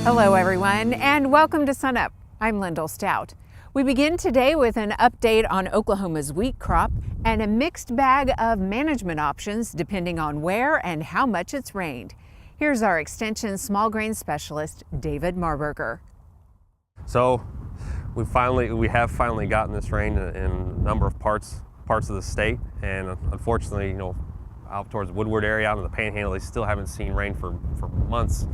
Hello everyone, and welcome to SUNUP. I'm Lyndall Stout. We begin today with an update on Oklahoma's wheat crop and a mixed bag of management options depending on where and how much it's rained. Here's our Extension small grain specialist, David Marburger. So we have finally gotten this rain in a number of parts of the state, and unfortunately, out towards the Woodward area, out in the Panhandle, they still haven't seen rain for months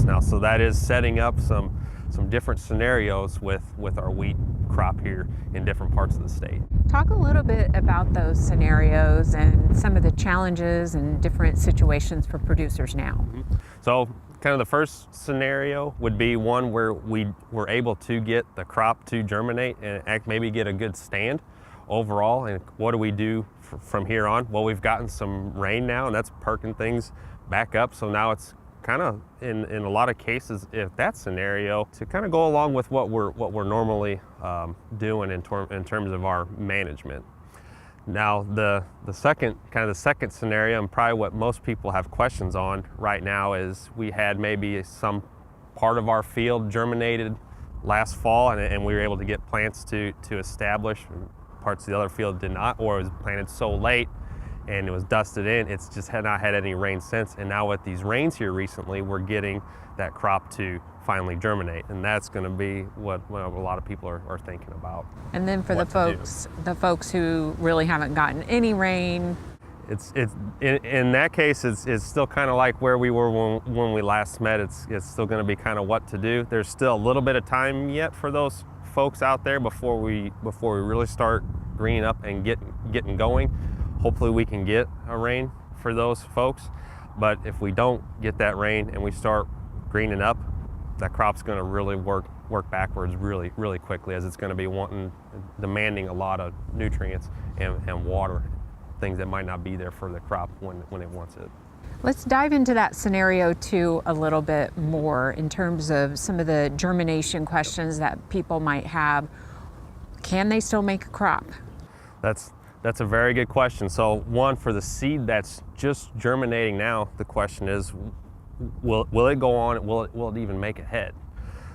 now. So that is setting up some different scenarios with our wheat crop here in different parts of the state. Talk a little bit about those scenarios and some of the challenges and different situations for producers now. So kind of the first scenario would be one where we were able to get the crop to germinate and maybe get a good stand overall. And what do we do from here on? Well, we've gotten some rain now, and that's perking things back up. So now it's kind of in a lot of cases, if that scenario, to kind of go along with what we're normally doing in terms of our management. Now the second scenario, and probably what most people have questions on right now, is we had maybe some part of our field germinated last fall, and we were able to get plants to establish. Parts of the other field did not, or it was planted so late and it was dusted in, it's just had not had any rain since. And now with these rains here recently, we're getting that crop to finally germinate, and that's going to be what a lot of people are thinking about. And then for the folks who really haven't gotten any rain, it's in that case, it's still kind of like where we were when we last met. It's still going to be kind of what to do. There's still a little bit of time yet for those folks out there before we really start greening up and getting going. Hopefully we can get a rain for those folks, but if we don't get that rain and we start greening up, that crop's going to really work backwards really quickly, as it's going to be demanding a lot of nutrients and water, things that might not be there for the crop when it wants it. Let's dive into that scenario too a little bit more in terms of some of the germination questions that people might have. Can they still make a crop? That's a very good question. So one, for the seed that's just germinating now, the question is, will it go on? Will it even make a head?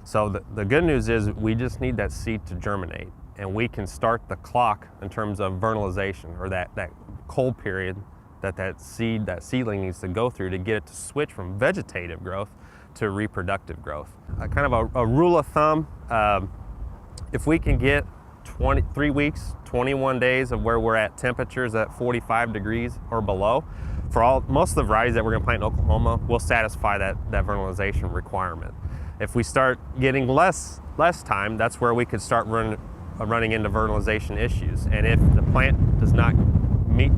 So the good news is we just need that seed to germinate, and we can start the clock in terms of vernalization, or that cold period that seedling needs to go through to get it to switch from vegetative growth to reproductive growth. Kind of a rule of thumb, if we can get 3 weeks, 21 days of where we're at temperatures at 45 degrees or below, for most of the varieties that we're going to plant in Oklahoma, we'll satisfy that vernalization requirement. If we start getting less time, that's where we could start running into vernalization issues. And if the plant does not we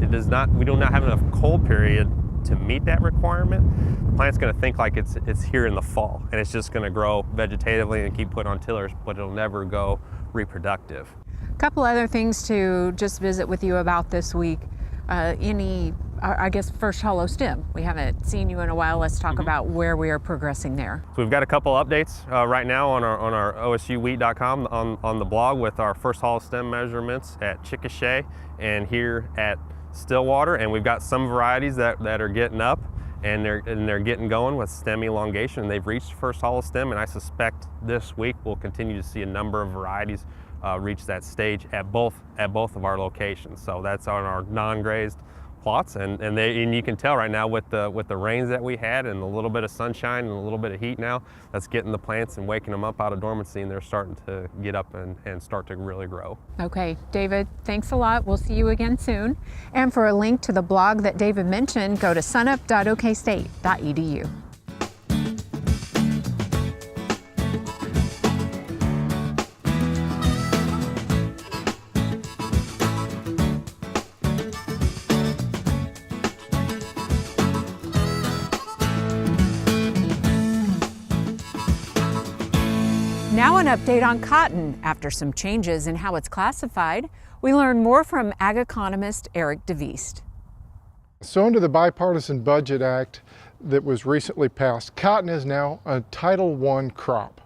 do not have enough cold period to meet that requirement, the plant's going to think like it's here in the fall, and it's just going to grow vegetatively and keep putting on tillers, but it'll never go reproductive. A couple other things to just visit with you about this week. First, hollow stem. We haven't seen you in a while. Let's talk about where we are progressing there. So we've got a couple updates right now on our OSUwheat.com on the blog with our first hollow stem measurements at Chickasha and here at Stillwater, and we've got some varieties that are getting up and they're getting going with stem elongation. They've reached first hollow stem, and I suspect this week we'll continue to see a number of varieties reach that stage at both of our locations. So that's on our non-grazed plots, and you can tell right now with the rains that we had and a little bit of sunshine and a little bit of heat now, that's getting the plants and waking them up out of dormancy, and they're starting to get up and start to really grow. Okay, David, thanks a lot. We'll see you again soon. And for a link to the blog that David mentioned, go to sunup.okstate.edu. Now an update on cotton. After some changes in how it's classified, we learn more from ag economist Eric DeVuyst. So under the Bipartisan Budget Act that was recently passed, cotton is now a Title I crop,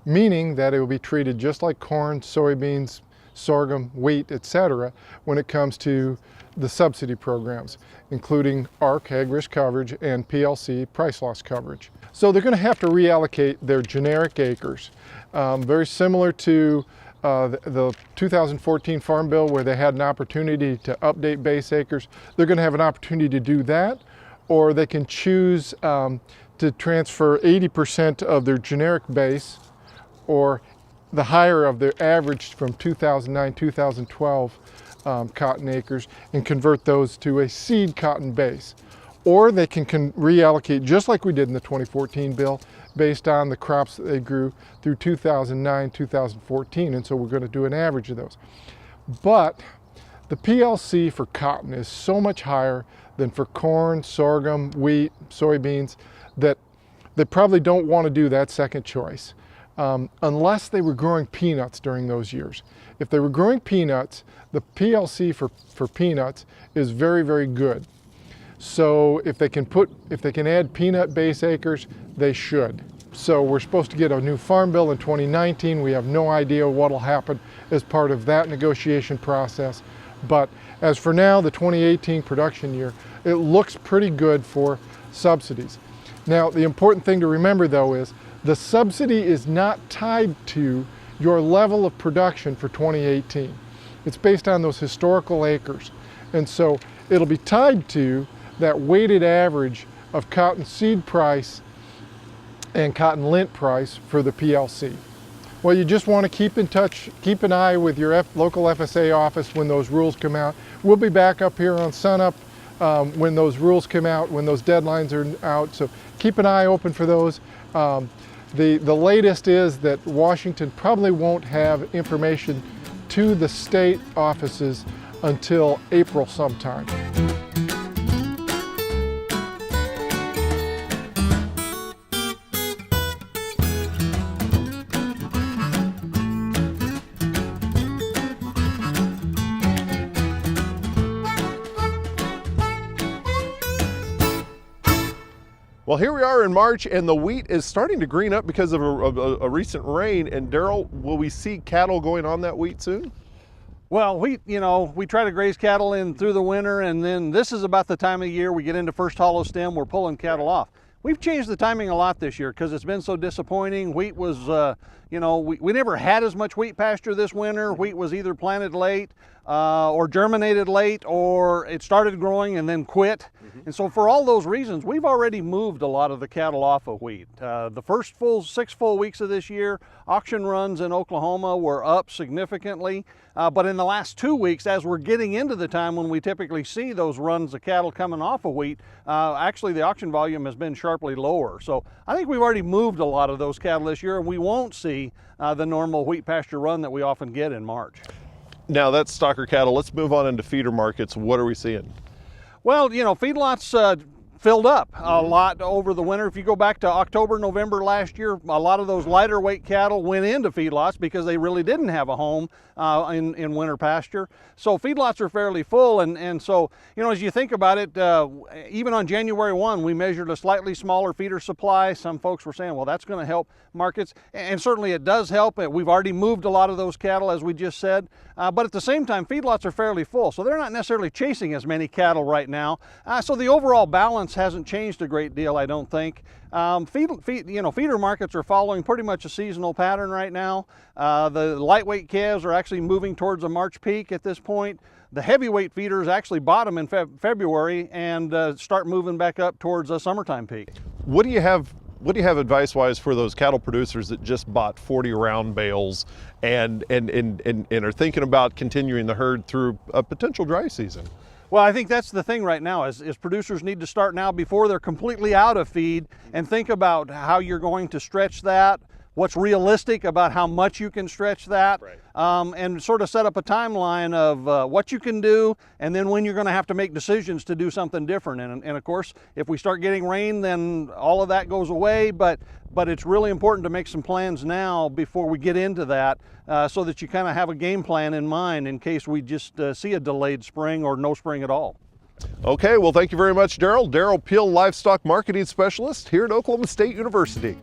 meaning that it will be treated just like corn, soybeans, sorghum, wheat, etc. when it comes to the subsidy programs, including ARC, Ag Risk Coverage, and PLC, Price Loss Coverage. So they're going to have to reallocate their generic acres, very similar to the 2014 Farm Bill, where they had an opportunity to update base acres. They're going to have an opportunity to do that, or they can choose to transfer 80% of their generic base, or the higher of their average from 2009-2012 cotton acres, and convert those to a seed cotton base. Or they can reallocate, just like we did in the 2014 bill, based on the crops that they grew through 2009-2014, and so we're going to do an average of those. But the PLC for cotton is so much higher than for corn, sorghum, wheat, soybeans, that they probably don't want to do that second choice, unless they were growing peanuts during those years. If they were growing peanuts, the PLC for peanuts is very, very good. So if they can add peanut base acres, they should. So we're supposed to get a new farm bill in 2019. We have no idea what will happen as part of that negotiation process. But as for now, the 2018 production year, it looks pretty good for subsidies. Now, the important thing to remember, though, is the subsidy is not tied to your level of production for 2018. It's based on those historical acres. And so it'll be tied to that weighted average of cotton seed price and cotton lint price for the PLC. Well, you just want to keep in touch, keep an eye with your local FSA office when those rules come out. We'll be back up here on SUNUP when those rules come out, when those deadlines are out, so keep an eye open for those. The latest is that Washington probably won't have information to the state offices until April sometime. Well, here we are in March, and the wheat is starting to green up because of a recent rain. And Derrell, will we see cattle going on that wheat soon? Well, wheat, you know, we try to graze cattle in through the winter, and then this is about the time of year we get into first hollow stem, we're pulling cattle off. We've changed the timing a lot this year because it's been so disappointing. Wheat was, you know, we never had as much wheat pasture this winter. Wheat was either planted late or germinated late, or it started growing and then quit. And so for all those reasons, we've already moved a lot of the cattle off of wheat. The first 6 full weeks of this year, auction runs in Oklahoma were up significantly. But in the last 2 weeks, as we're getting into the time when we typically see those runs of cattle coming off of wheat, actually the auction volume has been sharply lower. So I think we've already moved a lot of those cattle this year, and we won't see the normal wheat pasture run that we often get in March. Now that's stocker cattle. Let's move on into feeder markets. What are we seeing? Well, you know, feedlots filled up a lot over the winter. If you go back to October, November last year, a lot of those lighter weight cattle went into feedlots because they really didn't have a home in winter pasture. So feedlots are fairly full, and so, you know, as you think about it, even on January 1, we measured a slightly smaller feeder supply. Some folks were saying, well, that's going to help markets, and certainly it does help. We've already moved a lot of those cattle, as we just said, but at the same time, feedlots are fairly full, so they're not necessarily chasing as many cattle right now. So the overall balance hasn't changed a great deal, I don't think. Feeder markets are following pretty much a seasonal pattern right now. The lightweight calves are actually moving towards a March peak at this point. The heavyweight feeders actually bottom in February and start moving back up towards a summertime peak. What do you have advice-wise for those cattle producers that just bought 40 round bales and are thinking about continuing the herd through a potential dry season? Well, I think that's the thing right now is producers need to start now before they're completely out of feed and think about how you're going to stretch that, what's realistic about how much you can stretch that, right. And sort of set up a timeline of what you can do and then when you're going to have to make decisions to do something different. And of course, if we start getting rain, then all of that goes away, but it's really important to make some plans now before we get into that so that you kind of have a game plan in mind in case we just see a delayed spring or no spring at all. Okay, well, thank you very much, Derrell. Derrell Peel, Livestock Marketing Specialist here at Oklahoma State University.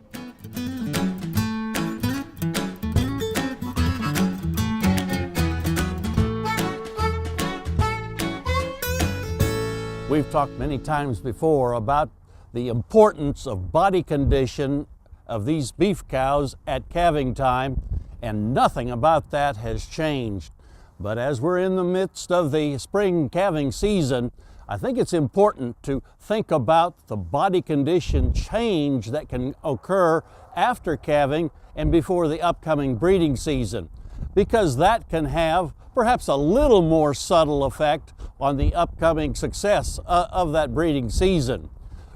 We've talked many times before about the importance of body condition of these beef cows at calving time, and nothing about that has changed. But as we're in the midst of the spring calving season, I think it's important to think about the body condition change that can occur after calving and before the upcoming breeding season, because that can have perhaps a little more subtle effect on the upcoming success of that breeding season.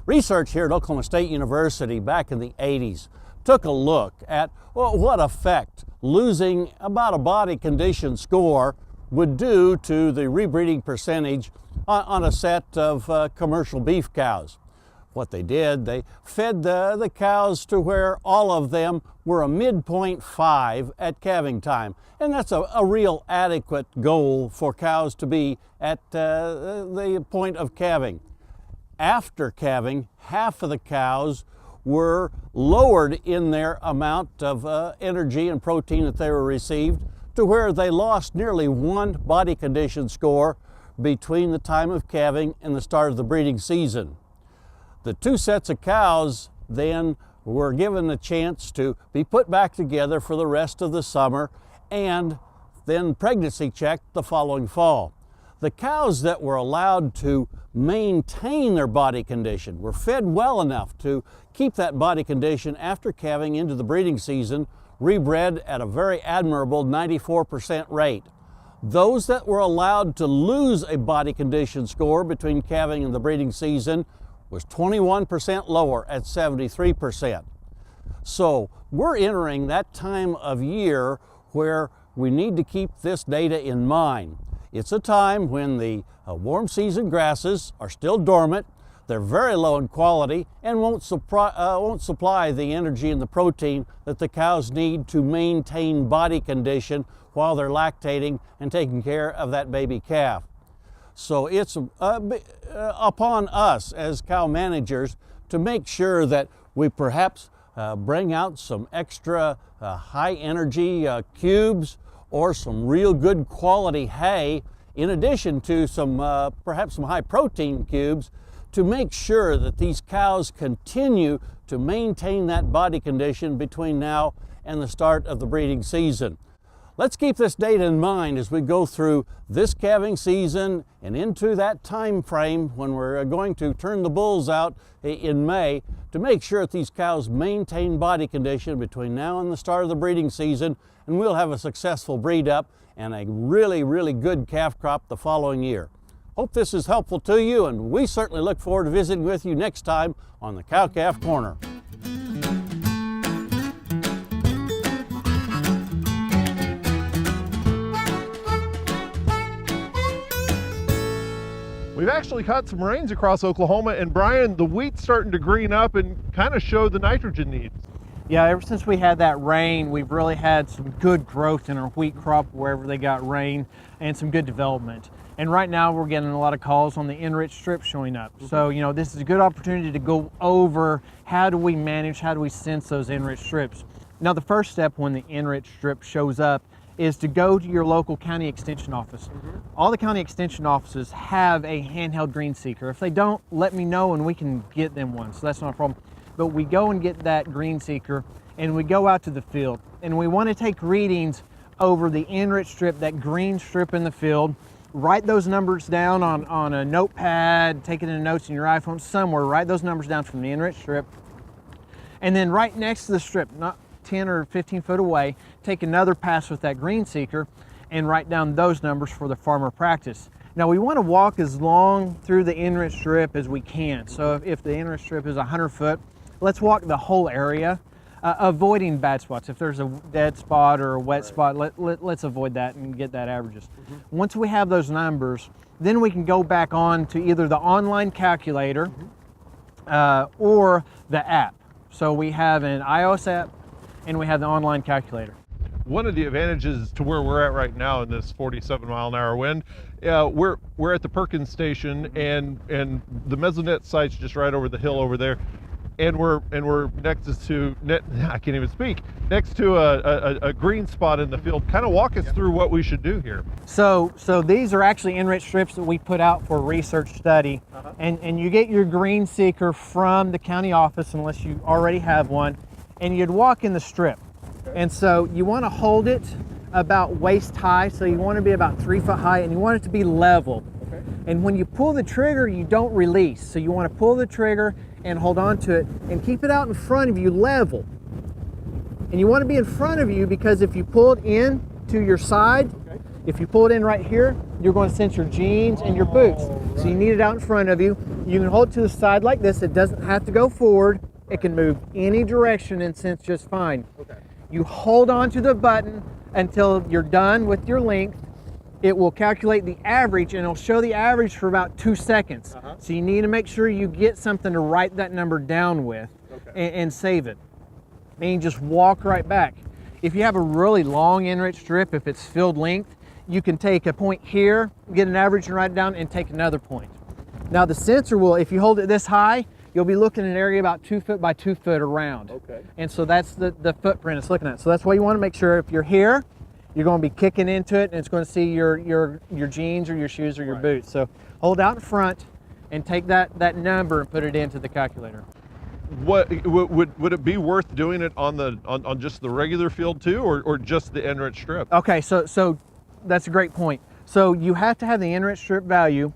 Research here at Oklahoma State University back in the 80s took a look at what effect losing about a body condition score would do to the rebreeding percentage on a set of commercial beef cows. What they did, they fed the cows to where all of them were a midpoint 5 at calving time. And that's a real adequate goal for cows to be at the point of calving. After calving, half of the cows were lowered in their amount of energy and protein that they were received to where they lost nearly 1 body condition score between the time of calving and the start of the breeding season. The 2 sets of cows then were given a chance to be put back together for the rest of the summer and then pregnancy checked the following fall. The cows that were allowed to maintain their body condition were fed well enough to keep that body condition after calving into the breeding season, rebred at a very admirable 94% rate. Those that were allowed to lose a body condition score between calving and the breeding season was 21% lower at 73%. So we're entering that time of year where we need to keep this data in mind. It's a time when the warm season grasses are still dormant, they're very low in quality, and won't supply the energy and the protein that the cows need to maintain body condition while they're lactating and taking care of that baby calf. So it's upon us as cow managers to make sure that we perhaps bring out some extra high energy cubes or some real good quality hay, in addition to some perhaps some high protein cubes, to make sure that these cows continue to maintain that body condition between now and the start of the breeding season. Let's keep this data in mind as we go through this calving season and into that time frame when we're going to turn the bulls out in May, to make sure that these cows maintain body condition between now and the start of the breeding season, and we'll have a successful breed up and a really, really good calf crop the following year. Hope this is helpful to you, and we certainly look forward to visiting with you next time on the Cow Calf Corner. We've actually caught some rains across Oklahoma, and Brian, the wheat's starting to green up and kind of show the nitrogen needs. Yeah, ever since we had that rain, we've really had some good growth in our wheat crop wherever they got rain, and some good development. And right now we're getting a lot of calls on the enriched strip showing up. So, you know, this is a good opportunity to go over how do we manage, how do we sense those enriched strips. Now, the first step when the enriched strip shows up is to go to your local county extension office. All the county extension offices have a handheld GreenSeeker. If they don't, let me know and we can get them one, so that's not a problem. But we go and get that GreenSeeker and we go out to the field, and we want to take readings over the enriched strip, that green strip in the field. Write those numbers down on a notepad, take it in notes in your iPhone, somewhere. Write those numbers down from the enriched strip. And then right next to the strip, not 10 or 15 foot away, take another pass with that GreenSeeker and write down those numbers for the farmer practice. Now, we want to walk as long through the enriched strip as we can. So if the enriched strip is 100 foot, let's walk the whole area, avoiding bad spots. If there's a dead spot or a wet spot, let's avoid that and get that averages. Once we have those numbers, then we can go back on to either the online calculator or the app. So we have an iOS app and we have the online calculator. One of the advantages to where we're at right now in this 47-mile-an-hour wind, we're at the Perkins station, and the Mesonet site's just right over the hill over there. and we're next to I can't even speak, next to a green spot in the field. Kind of walk us through what we should do here. So these are actually enriched strips that we put out for research study, and you get your GreenSeeker from the county office unless you already have one, and you'd walk in the strip. And so you want to hold it about waist high, so you want to be about 3 foot high, and you want it to be level. And when you pull the trigger, you don't release. So you want to pull the trigger and hold on to it and keep it out in front of you level. And you want to be in front of you because if you pull it in to your side, if you pull it in right here, you're going to cinch your jeans and your boots. So you need it out in front of you. You can hold it to the side like this. It doesn't have to go forward. It can move any direction and cinch just fine. You hold on to the button until you're done with your length. It will calculate the average, and it'll show the average for about 2 seconds. So you need to make sure you get something to write that number down with and save it. And you just walk right back. If you have a really long enriched strip, if it's filled length, you can take a point here, get an average and write it down, and take another point. Now the sensor will, if you hold it this high, you'll be looking at an area about 2 foot by 2 foot around. And so that's the footprint it's looking at. So that's why you want to make sure if you're here, you're going to be kicking into it, and it's going to see your jeans or your shoes or your boots. So hold out in front and take that number and put it into the calculator. What would it be worth doing it on just the regular field too, or just the enriched strip? Okay, so that's a great point. So you have to have the enriched strip value,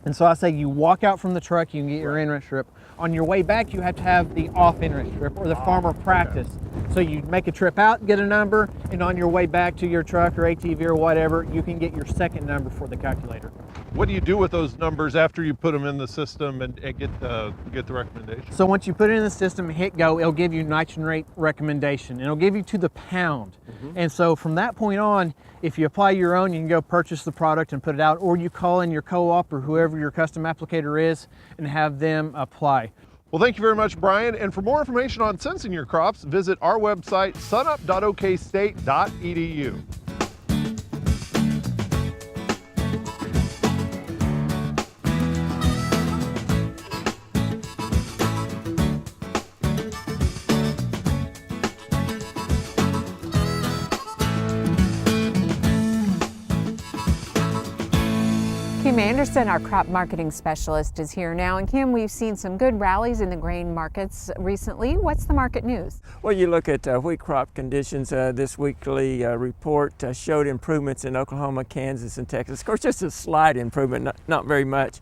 and so I say you walk out from the truck, you can get your enriched strip. On your way back, you have to have the off enriched strip or the farmer practice. So you make a trip out, get a number, and on your way back to your truck or ATV or whatever, you can get your second number for the calculator. What do you do with those numbers after you put them in the system and get the recommendation? So once you put it in the system and hit go, it'll give you nitrogen rate recommendation, and it'll give you to the pound. And so from that point on, if you apply your own, you can go purchase the product and put it out, or you call in your co-op or whoever your custom applicator is and have them apply. Well, thank you very much, Brian. And for more information on sensing your crops, visit our website, sunup.okstate.edu. Kim Anderson, our crop marketing specialist, is here now. And Kim, we've seen some good rallies in the grain markets recently. What's the market news? Well, you look at wheat crop conditions. This weekly report showed improvements in Oklahoma, Kansas, and Texas. Of course, just a slight improvement, not very much.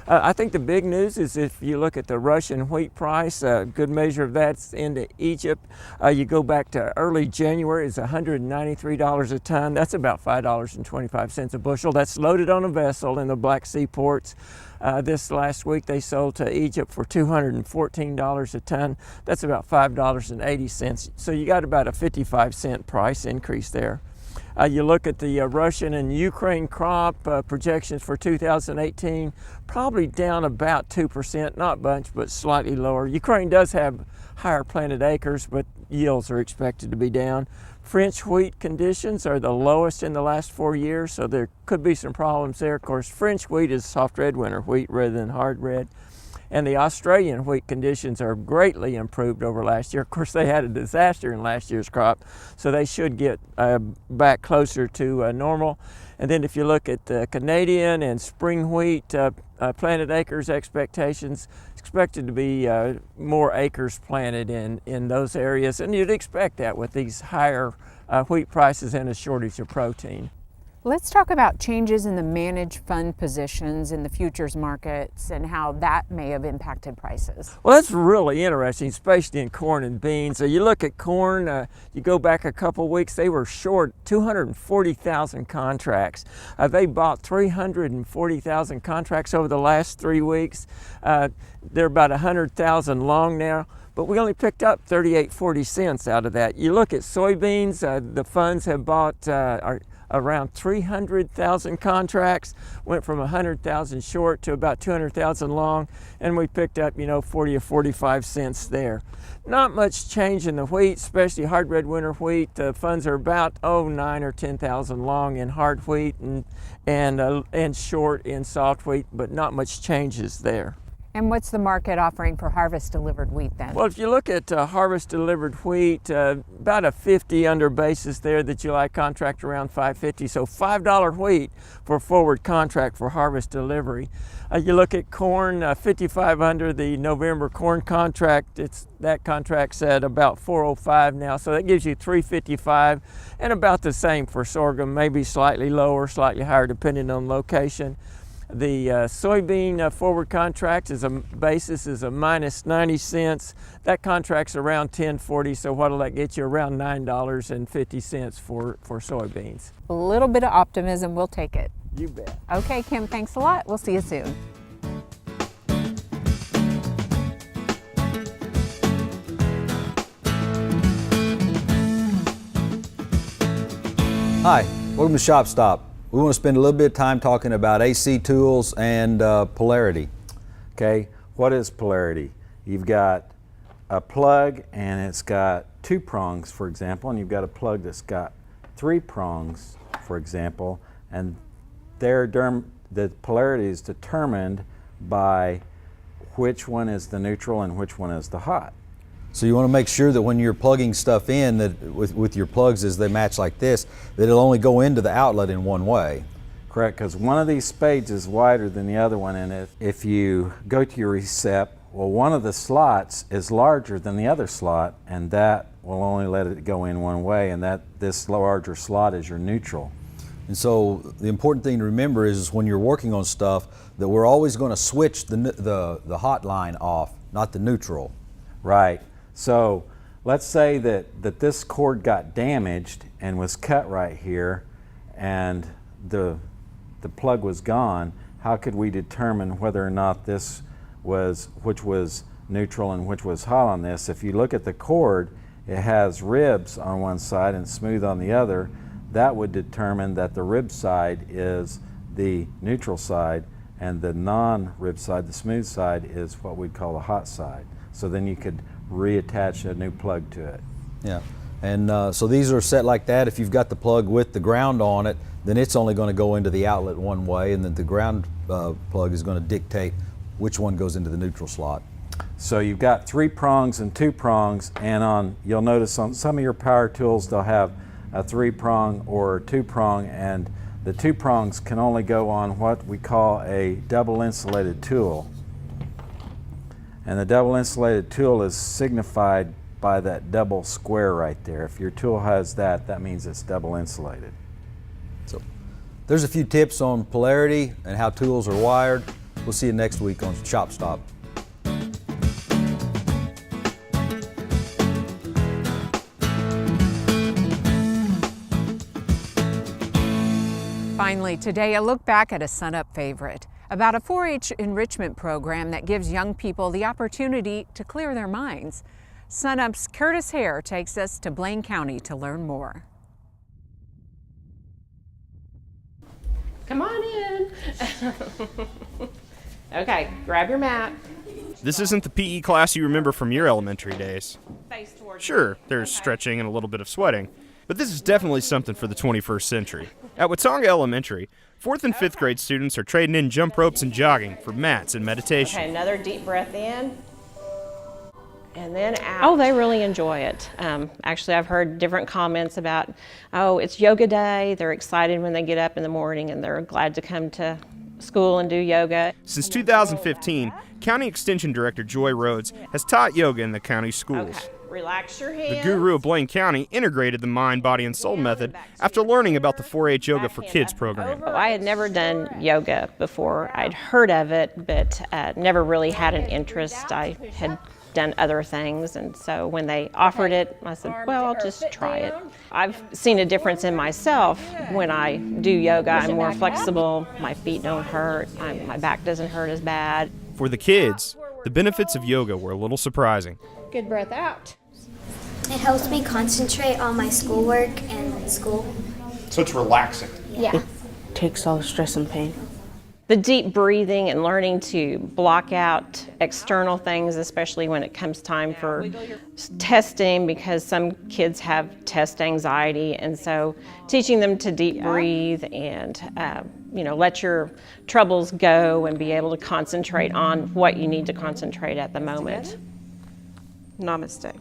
I think the big news is if you look at the Russian wheat price, a good measure of that's into Egypt. You go back to early January, it's $193 a ton. That's about $5.25 a bushel. That's loaded on a vessel in the Black Sea ports. This last week they sold to Egypt for $214 a ton. That's about $5.80. So you got about a 55-cent price increase there. You look at the Russian and Ukraine crop projections for 2018, probably down about 2%, not much, but slightly lower. Ukraine does have higher planted acres, but yields are expected to be down. French wheat conditions are the lowest in the last 4 years, so there could be some problems there. Of course, French wheat is soft red winter wheat rather than hard red. And the Australian wheat conditions are greatly improved over last year. Of course, they had a disaster in last year's crop, so they should get back closer to normal. And then if you look at the Canadian and spring wheat planted acres expectations, expected to be more acres planted in those areas. And you'd expect that with these higher wheat prices and a shortage of protein. Let's talk about changes in the managed fund positions in the futures markets and how that may have impacted prices. Well, that's really interesting, especially in corn and beans. So you look at corn, you go back a couple of weeks, they were short 240,000 contracts. They bought 340,000 contracts over the last 3 weeks. They're about 100,000 long now, but we only picked up 38.40 cents out of that. You look at soybeans, the funds have bought around 300,000 contracts, went from 100,000 short to about 200,000 long, and we picked up 40 or 45 cents there. Not much change in the wheat, especially hard red winter wheat. The funds are about 9 or 10,000 long in hard wheat and short in soft wheat, but not much changes there. And what's the market offering for harvest delivered wheat then? Well, if you look at harvest delivered wheat, about a 50 under basis there that July contract around 550. So $5 wheat for a forward contract for harvest delivery. You look at corn, 55 under the November corn contract. That contract's at about 405 now, so that gives you 355, and about the same for sorghum, maybe slightly lower, slightly higher depending on location. The soybean forward contract is a basis is a minus 90 cents. That contract's around 1040, so what'll that get you? Around $9.50 for soybeans. A little bit of optimism, we'll take it. You bet. Okay, Kim, thanks a lot. We'll see you soon. Hi, welcome to Shop Stop. We want to spend a little bit of time talking about AC tools and polarity. Okay, what is polarity? You've got a plug and it's got 2 prongs, for example, and you've got a plug that's got 3 prongs, for example, and the polarity is determined by which one is the neutral and which one is the hot. So you want to make sure that when you're plugging stuff in, that with your plugs as they match like this, that it'll only go into the outlet in one way. Correct, because one of these spades is wider than the other one, and if you go to your recep, well, one of the slots is larger than the other slot, and that will only let it go in one way, and this larger slot is your neutral. And so the important thing to remember is when you're working on stuff that we're always going to switch the hot line off, not the neutral. Right. So let's say that this cord got damaged and was cut right here, and the plug was gone. How could we determine whether or not which was neutral and which was hot on this? If you look at the cord, it has ribs on one side and smooth on the other. That would determine that the rib side is the neutral side, and the non-rib side, the smooth side, is what we'd call the hot side. So then you could reattach a new plug to it. Yeah, and so these are set like that. If you've got the plug with the ground on it, then it's only going to go into the outlet one way, and then the ground plug is going to dictate which one goes into the neutral slot. So you've got 3 prongs and 2 prongs, and you'll notice on some of your power tools they'll have a 3-prong or a 2-prong, and the 2 prongs can only go on what we call a double insulated tool. And the double insulated tool is signified by that double square right there. If your tool has that, that means it's double insulated. So there's a few tips on polarity and how tools are wired. We'll see you next week on Shop Stop. Finally, today a look back at a SUNUP favorite, about a 4-H enrichment program that gives young people the opportunity to clear their minds. SUNUP's Curtis Hare takes us to Blaine County to learn more. Come on in. Okay, grab your mat. This isn't the PE class you remember from your elementary days. Sure, there's stretching and a little bit of sweating, but this is definitely something for the 21st century. At Watonga Elementary, 4th and 5th grade students are trading in jump ropes and jogging for mats and meditation. Okay, another deep breath in. And then out. Oh, they really enjoy it. Actually, I've heard different comments about, oh, it's yoga day. They're excited when they get up in the morning and they're glad to come to school and do yoga. Since 2015, County Extension Director Joy Rhodes has taught yoga in the county schools. Okay. Relax your hands. The guru of Blaine County integrated the mind, body, and soul method after learning about the 4-H Yoga for Kids program. I had never done yoga before. I'd heard of it, but never really had an interest. I had done other things, and so when they offered it, I said, well, I'll just try it. I've seen a difference in myself when I do yoga. I'm more flexible, my feet don't hurt, my back doesn't hurt as bad. For the kids, the benefits of yoga were a little surprising. Good breath out. It helps me concentrate on my schoolwork and school. So it's relaxing. Yeah. It takes all the stress and pain. the deep breathing and learning to block out external things, especially when it comes time for testing, because some kids have test anxiety, and so teaching them to deep breathe and let your troubles go and be able to concentrate on what you need to concentrate at the moment. Namaste.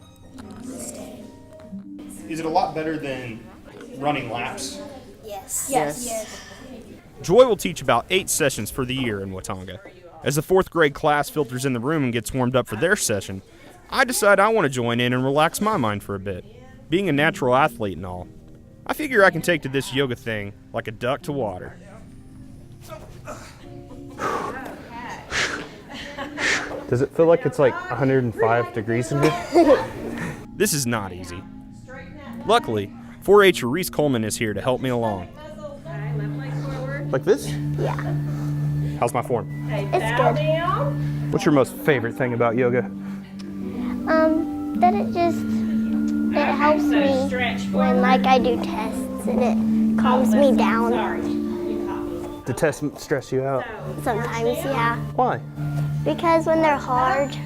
Is it a lot better than running laps? Yes. Yes. Joy will teach about 8 sessions for the year in Watonga. As the 4th grade class filters in the room and gets warmed up for their session, I decide I want to join in and relax my mind for a bit. Being a natural athlete and all, I figure I can take to this yoga thing like a duck to water. Does it feel like it's like 105 degrees in here? This is not easy. Luckily, 4-H'er Reese Coleman is here to help me along. Like this? Yeah. How's my form? It's good. What's your most favorite thing about yoga? That it helps me when I do tests, and it calms me down. Do tests stress you out? Sometimes, yeah. Why? Because when they're hard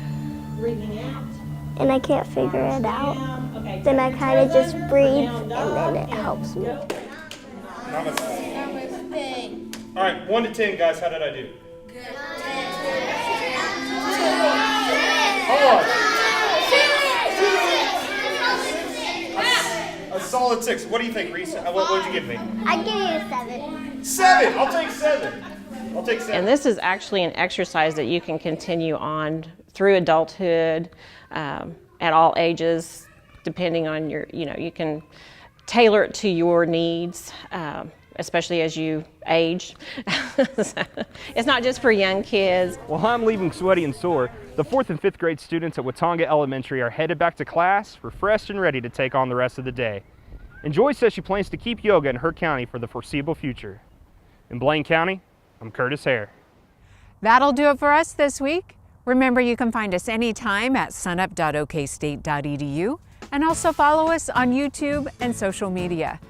and I can't figure it out, then I kind of just breathe and then it helps me. All right, 1 to 10, guys, how did I do? Good. Hold on. A solid 6. What do you think, Reese? What'd you give me? I'd give you a 7. 7. I'll take 7. And this is actually an exercise that you can continue on through adulthood, at all ages, depending on you can tailor it to your needs, especially as you age. It's not just for young kids. While I'm leaving sweaty and sore, the 4th and 5th grade students at Watonga Elementary are headed back to class, refreshed and ready to take on the rest of the day. And Joy says she plans to keep yoga in her county for the foreseeable future. In Blaine County, I'm Curtis Hare. That'll do it for us this week. Remember, you can find us anytime at sunup.okstate.edu and also follow us on YouTube and social media.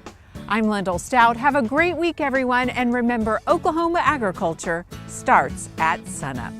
I'm Lyndall Stout. Have a great week, everyone, and remember, Oklahoma agriculture starts at sunup.